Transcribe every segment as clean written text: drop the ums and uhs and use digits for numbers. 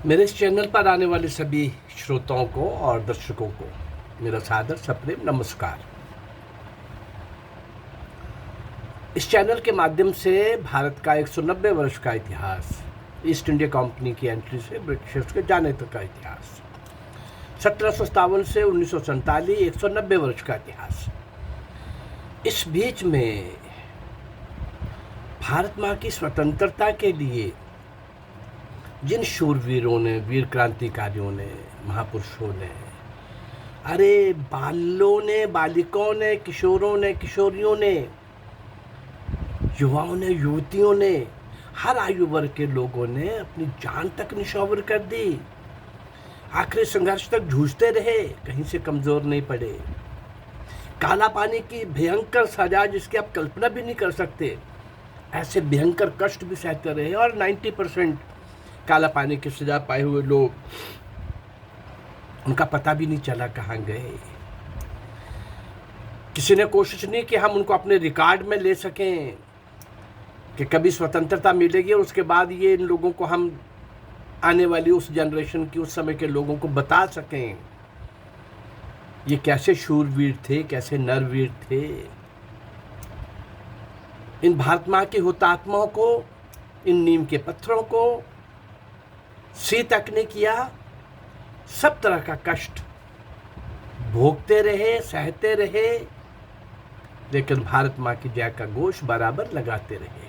मेरे इस चैनल पर आने वाले सभी श्रोताओं को और दर्शकों को मेरा सादर सप्रेम नमस्कार। इस चैनल के माध्यम से भारत का 190 वर्ष का इतिहास, ईस्ट इंडिया कंपनी की एंट्री से ब्रिटिशर्स के जाने तक का इतिहास, 1757 से 1947 190 वर्ष का इतिहास। इस बीच में भारत माँ की स्वतंत्रता के लिए जिन शूरवीरों ने, वीर क्रांतिकारियों ने, महापुरुषों ने, अरे बालों ने, बालिकाओं ने, किशोरों ने, किशोरियों ने, युवाओं ने, युवतियों ने, हर आयु वर्ग के लोगों ने अपनी जान तक निछावर कर दी। आखिरी संघर्ष तक जूझते रहे, कहीं से कमजोर नहीं पड़े। काला पानी की भयंकर सजा जिसकी आप कल्पना भी नहीं कर सकते, ऐसे भयंकर कष्ट भी सहते रहे। और 90% काला पानी की सजा पाए हुए लोग, उनका पता भी नहीं चला कहाँ गए। किसी ने कोशिश नहीं कि हम उनको अपने रिकॉर्ड में ले सकें कि कभी स्वतंत्रता मिलेगी और उसके बाद ये इन लोगों को हम आने वाली उस जनरेशन की, उस समय के लोगों को बता सकें ये कैसे शूरवीर थे, कैसे नरवीर थे। इन भारत माँ के हुतात्माओं को, इन नीम के पत्थरों को सी तक ने किया। सब तरह का कष्ट भोगते रहे, सहते रहे, लेकिन भारत माँ की जय का घोष बराबर लगाते रहे।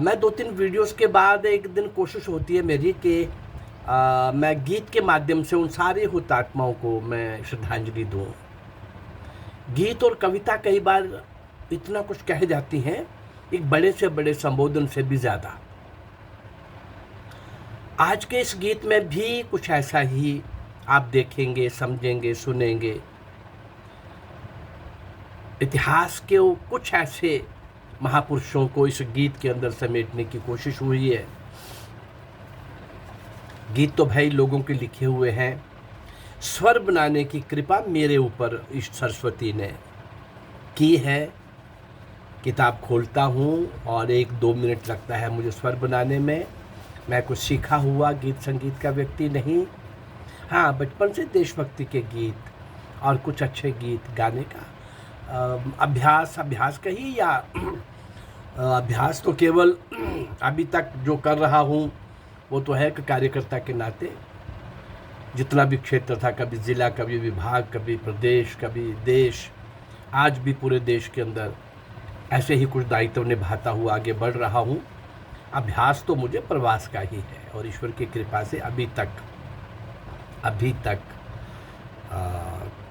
मैं 2-3 वीडियोस के बाद एक दिन कोशिश होती है मेरी कि मैं गीत के माध्यम से उन सारे हुतात्माओं को मैं श्रद्धांजलि दूं। गीत और कविता कई बार इतना कुछ कह जाती हैं, एक बड़े से बड़े संबोधन से भी ज़्यादा। आज के इस गीत में भी कुछ ऐसा ही आप देखेंगे, समझेंगे, सुनेंगे। इतिहास के कुछ ऐसे महापुरुषों को इस गीत के अंदर समेटने की कोशिश हुई है। गीत तो भाई लोगों के लिखे हुए हैं, स्वर बनाने की कृपा मेरे ऊपर इस सरस्वती ने की है। किताब खोलता हूँ और 1-2 मिनट लगता है मुझे स्वर बनाने में। मैं कुछ सीखा हुआ गीत संगीत का व्यक्ति नहीं। हाँ, बचपन से देशभक्ति के गीत और कुछ अच्छे गीत गाने का अभ्यास कही या अभ्यास तो केवल अभी तक जो कर रहा हूँ वो तो है कि कार्यकर्ता के नाते जितना भी क्षेत्र था, कभी ज़िला, कभी विभाग, कभी प्रदेश, कभी देश, आज भी पूरे देश के अंदर ऐसे ही कुछ दायित्व निभाता हुआ आगे बढ़ रहा हूँ। अभ्यास तो मुझे प्रवास का ही है और ईश्वर की कृपा से अभी तक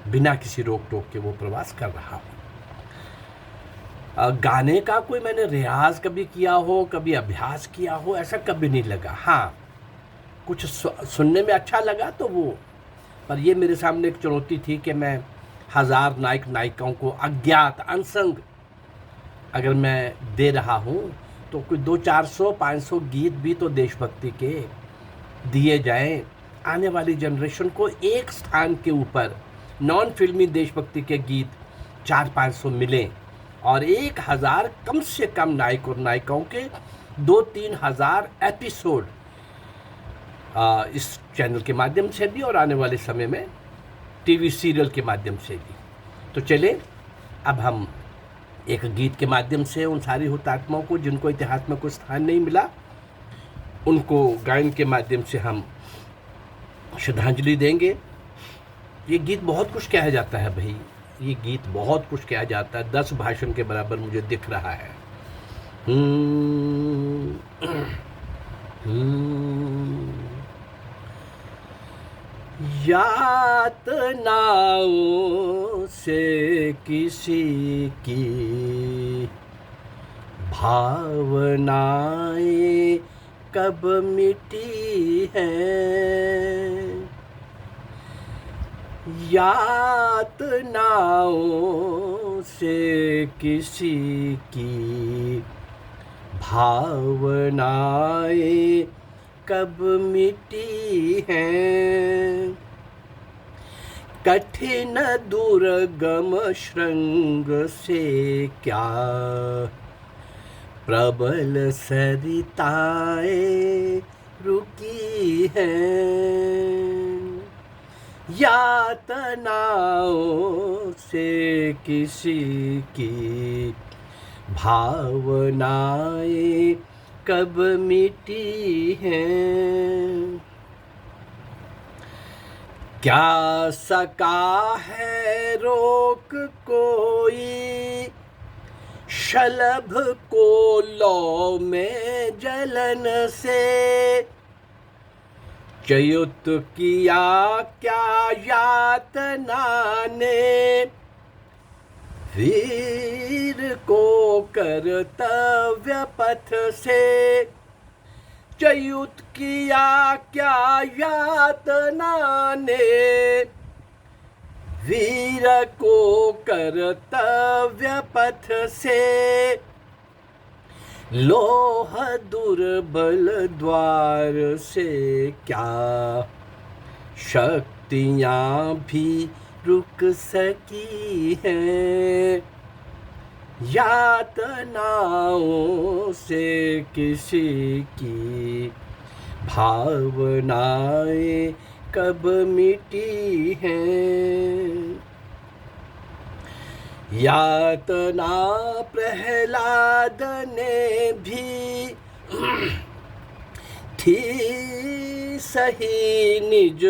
बिना किसी रोक टोक के वो प्रवास कर रहा हूँ। गाने का कोई मैंने रियाज कभी किया हो, कभी अभ्यास किया हो, ऐसा कभी नहीं लगा। हाँ, कुछ सुनने में अच्छा लगा तो वो, पर ये मेरे सामने एक चुनौती थी कि मैं 1000 नायक नायिकाओं को अज्ञात, अनसंग अगर मैं दे रहा हूँ तो कोई 200-400-500 गीत भी तो देशभक्ति के दिए जाएं। आने वाली जनरेशन को एक स्थान के ऊपर नॉन फिल्मी देशभक्ति के गीत 400-500 मिलें और 1000 कम से कम नायक और नायिकाओं के 2-3 हज़ार एपिसोड इस चैनल के माध्यम से भी और आने वाले समय में टीवी सीरियल के माध्यम से भी। तो चले अब हम एक गीत के माध्यम से उन सारी हुतात्माओं को जिनको इतिहास में कोई स्थान नहीं मिला, उनको गायन के माध्यम से हम श्रद्धांजलि देंगे। ये गीत बहुत कुछ कहा जाता है भाई, ये गीत बहुत कुछ कहा जाता है, 10 भाषण के बराबर मुझे दिख रहा है। यातनाओं से किसी की भावनाएं कब मिटी हैं, यातनाओं से किसी की भावनाएं कब मिटी हैं, कठिन दुर्गम श्रृंग से क्या प्रबल सरिताएं रुकी हैं, यातनाओं से किसी की भावनाएं कब मिटी हैं। क्या सका है रोक कोई शलभ को लौ में जलन से, च्युत किया क्या यातना ने वीर को कर्तव्य पथ से, च्युत किया क्या यातना ने वीर को कर्तव्य पथ से, लोह दुर्बल द्वार से क्या शक्तियां भी रुक सकी हैं, यातनाओं से किसी की भावनाएं कब मिटी हैं। यातना प्रहलाद ने भी थी सही निज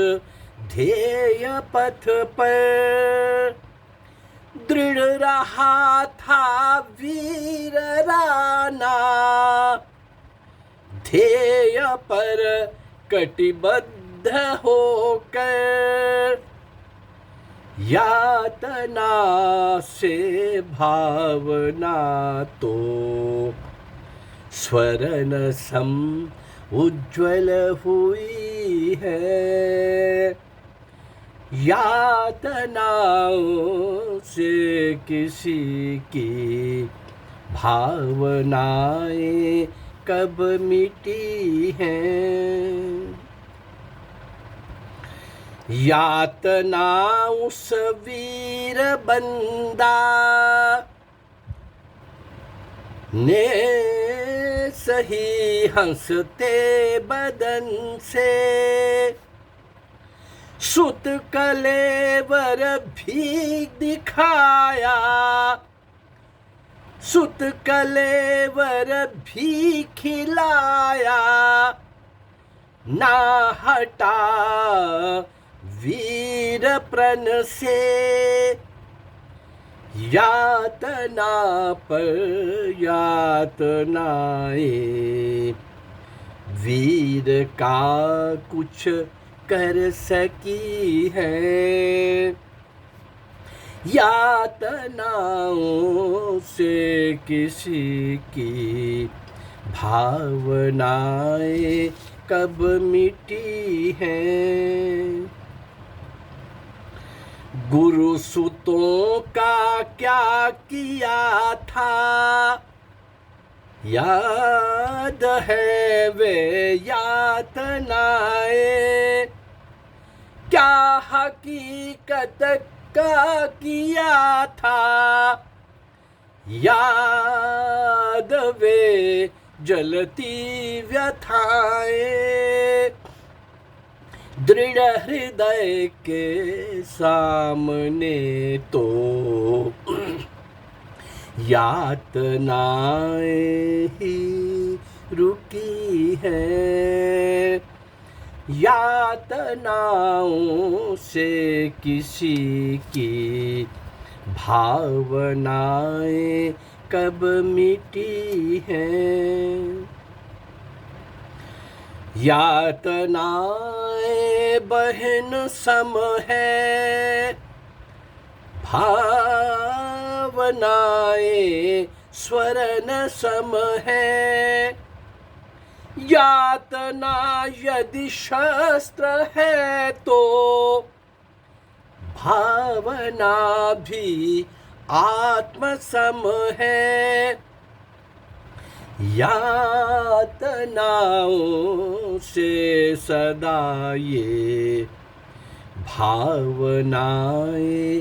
ध्येय पथ पर, दृढ़ रहा था वीर राना ध्येय पर कटिबद्ध होकर, यातना से भावना तो स्वर्ण सम उज्ज्वल हुई है, यातनाओं से किसी की भावनाएं कब मिटी हैं। यातना उस वीर बंदा ने सही हंसते बदन से, सुत कलेवर भी दिखाया, सुत कलेवर भी खिलाया, ना हटा वीर प्रण से, यातना पर यातनाएं वीर का कुछ कर सकी है, यातनाओं से किसी की भावनाएं कब मिटी हैं। गुरु सुतों का क्या किया था, याद है वे यातनाएं, क्या हकीकत का किया था, याद वे जलती व्यथाएं, दृढ़ हृदय के सामने तो यातनाएं ही रुकी हैं, यातनाओं से किसी की भावनाएं कब मिटी हैं। यातनाएं बहन सम है, भावनाएं स्वर्ण सम है, यातना यदि शस्त्र है तो भावना भी आत्मसम है, यातनाओं से सदा ये भावनाएं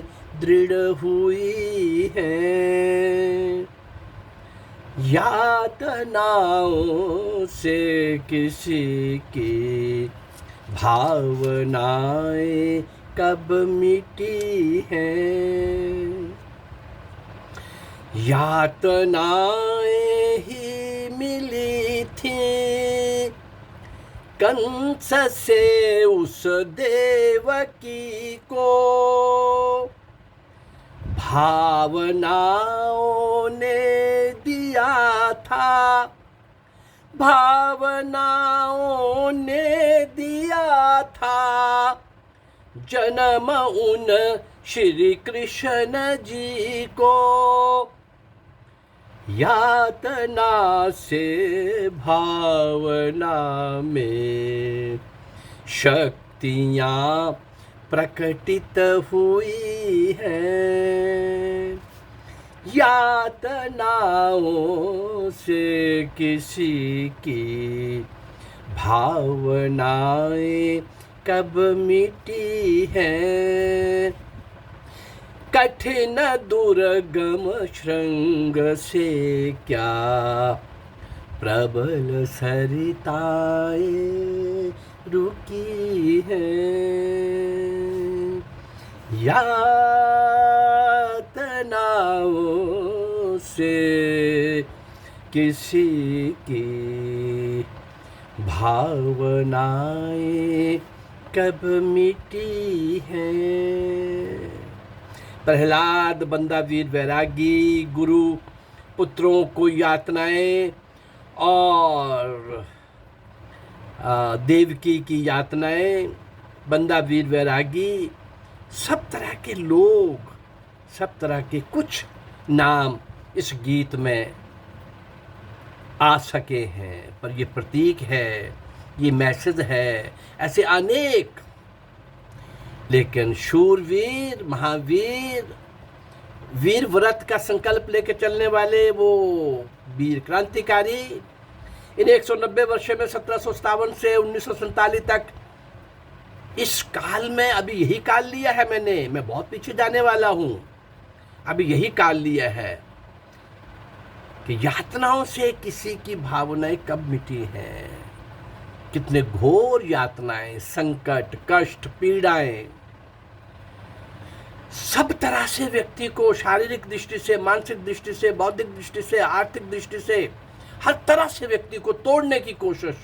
दृढ़ हुई हैं, यातनाओं से किसी की भावनाएं कब मिटी हैं। यातनाएं ही मिली थी कंस से उस देवकी को, भावनाओं ने दिया था, भावनाओं ने दिया था जन्म उन श्री कृष्ण जी को। यातना से भावना में शक्तियाँ प्रकटित हुई हैं। यातनाओं से किसी की भावनाएं कब मिटी हैं। कठिन दुर्गम श्रृंग से क्या प्रबल सरिताएं रुकी हैं। यातनाओं से किसी की भावनाएं कब मिटी हैं। प्रहलाद, बंदा वीर वैरागी, गुरु पुत्रों को यातनाएं और देवकी की यातनाएं, बंदा वीर वैरागी, सब तरह के लोग, सब तरह के कुछ नाम इस गीत में आ सके हैं, पर ये प्रतीक है, ये मैसेज है, ऐसे अनेक। लेकिन शूरवीर, महावीर, वीर व्रत का संकल्प लेके चलने वाले वो वीर क्रांतिकारी, इन 190 वर्षों में 1757 से 1947 तक, इस काल में अभी यही काल लिया है मैंने। मैं बहुत पीछे जाने वाला हूं, अभी यही काल लिया है कि यातनाओं से किसी की भावनाएं कब मिटी हैं। कितने घोर यातनाएं, संकट, कष्ट, पीड़ाएं, सब तरह से व्यक्ति को शारीरिक दृष्टि से, मानसिक दृष्टि से, बौद्धिक दृष्टि से, आर्थिक दृष्टि से, हर तरह से व्यक्ति को तोड़ने की कोशिश।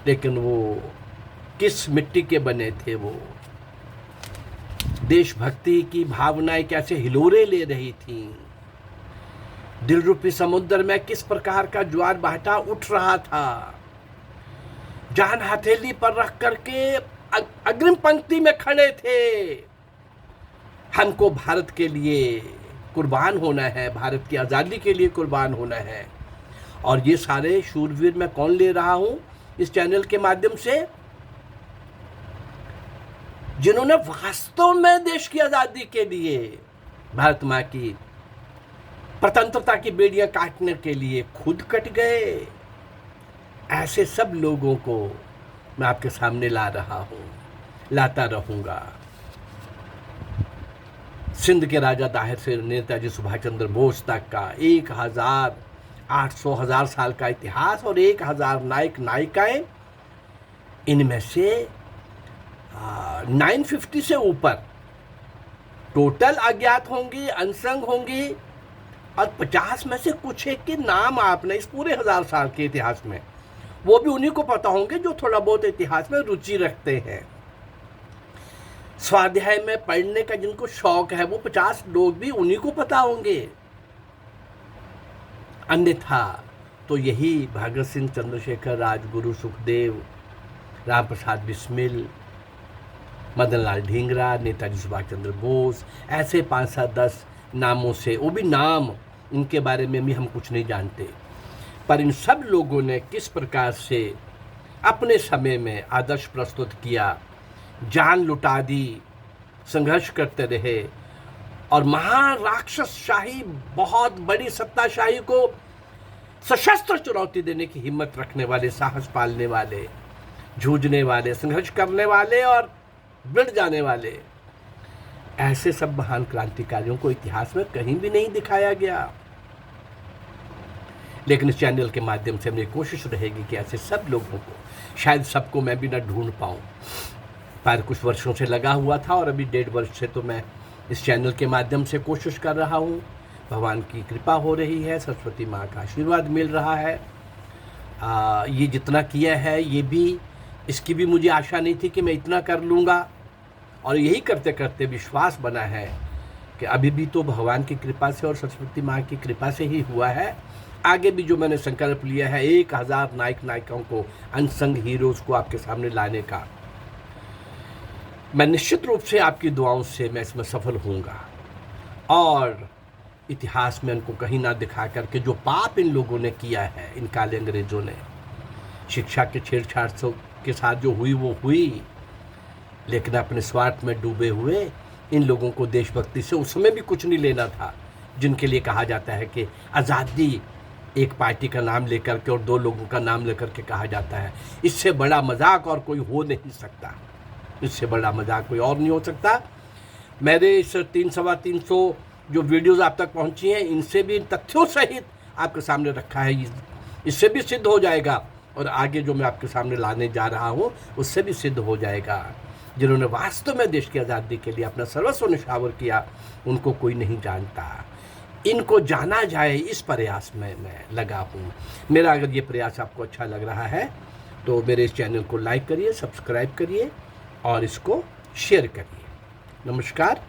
लेकिन वो किस मिट्टी के बने थे। वो देशभक्ति की भावनाएं कैसे हिलोरे ले रही थी। दिल रूपी समुद्र में किस प्रकार का ज्वार भाटा उठ रहा था। जान हथेली पर रख करके अग्रिम पंक्ति में खड़े थे। हमको भारत के लिए कुर्बान होना है, भारत की आज़ादी के लिए कुर्बान होना है। और ये सारे शूरवीर मैं कौन ले रहा हूं इस चैनल के माध्यम से, जिन्होंने वास्तव में देश की आज़ादी के लिए, भारत माँ की स्वतंत्रता की बेड़ियां काटने के लिए खुद कट गए। ऐसे सब लोगों को मैं आपके सामने ला रहा हूं, लाता रहूंगा। सिंध के राजा दाहिर से नेताजी सुभाष चंद्र बोस तक का 1800 साल का इतिहास और 1000 नायक नायिकाएं, इनमें से 950 से ऊपर टोटल अज्ञात होंगी, अनसंग होंगी, और 50 में से कुछ एक के नाम आपने इस पूरे 1000 साल के इतिहास में, वो भी उन्हीं को पता होंगे जो थोड़ा बहुत इतिहास में रुचि रखते हैं। स्वाध्याय में पढ़ने का जिनको शौक है, वो 50 लोग भी उन्हीं को पता होंगे। अन्यथा तो यही भगत सिंह, चंद्रशेखर, राजगुरु, सुखदेव, राम प्रसाद बिस्मिल, मदन लाल ढींगरा, नेताजी सुभाष चंद्र बोस, ऐसे 5-7-10 नामों से, वो भी नाम, इनके बारे में भी हम कुछ नहीं जानते। पर इन सब लोगों ने किस प्रकार से अपने समय में आदर्श प्रस्तुत किया, जान लुटा दी, संघर्ष करते रहे, और महाराक्षस शाही, बहुत बड़ी सत्ताशाही को सशस्त्र चुनौती देने की हिम्मत रखने वाले, साहस पालने वाले, जूझने वाले, संघर्ष करने वाले और बढ़ जाने वाले, ऐसे सब महान क्रांतिकारियों को इतिहास में कहीं भी नहीं दिखाया गया। लेकिन इस चैनल के माध्यम से मेरी कोशिश रहेगी कि ऐसे सब लोगों को, शायद सबको मैं भी ना ढूंढ पाऊँ, पर कुछ वर्षों से लगा हुआ था और अभी 1.5 वर्ष से तो मैं इस चैनल के माध्यम से कोशिश कर रहा हूँ। भगवान की कृपा हो रही है, सरस्वती माँ का आशीर्वाद मिल रहा है। ये जितना किया है, ये भी, इसकी भी मुझे आशा नहीं थी कि मैं इतना कर लूँगा, और यही करते करते विश्वास बना है कि अभी भी तो भगवान की कृपा से और सरस्वती माँ की कृपा से ही हुआ है। आगे भी जो मैंने संकल्प लिया है 1000 नायक नायिकाओं को, अनसंग हीरोज़ को आपके सामने लाने का, मैं निश्चित रूप से आपकी दुआओं से मैं इसमें सफल होऊंगा। और इतिहास में उनको कहीं ना दिखा करके जो पाप इन लोगों ने किया है, इन काले अंग्रेज़ों ने, शिक्षा के छेड़छाड़ के साथ जो हुई वो हुई, लेकिन अपने स्वार्थ में डूबे हुए इन लोगों को देशभक्ति से उस समय भी कुछ नहीं लेना था, जिनके लिए कहा जाता है कि आज़ादी एक पार्टी का नाम लेकर के और 2 लोगों का नाम लेकर के कहा जाता है। इससे बड़ा मजाक और कोई हो नहीं सकता, इससे बड़ा मजाक कोई और नहीं हो सकता। मेरे इस 300-325 जो वीडियोज़ आप तक पहुंची हैं, इनसे भी, इन तथ्यों सहित आपके सामने रखा है, इससे भी सिद्ध हो जाएगा, और आगे जो मैं आपके सामने लाने जा रहा हूं उससे भी सिद्ध हो जाएगा। जिन्होंने वास्तव में देश की आज़ादी के लिए अपना सर्वस्व निछावर किया, उनको कोई नहीं जानता। इनको जाना जाए, इस प्रयास में मैं लगा हूँ। मेरा अगर ये प्रयास आपको अच्छा लग रहा है तो मेरे इस चैनल को लाइक करिए, सब्सक्राइब करिए और इसको शेयर करिए। नमस्कार।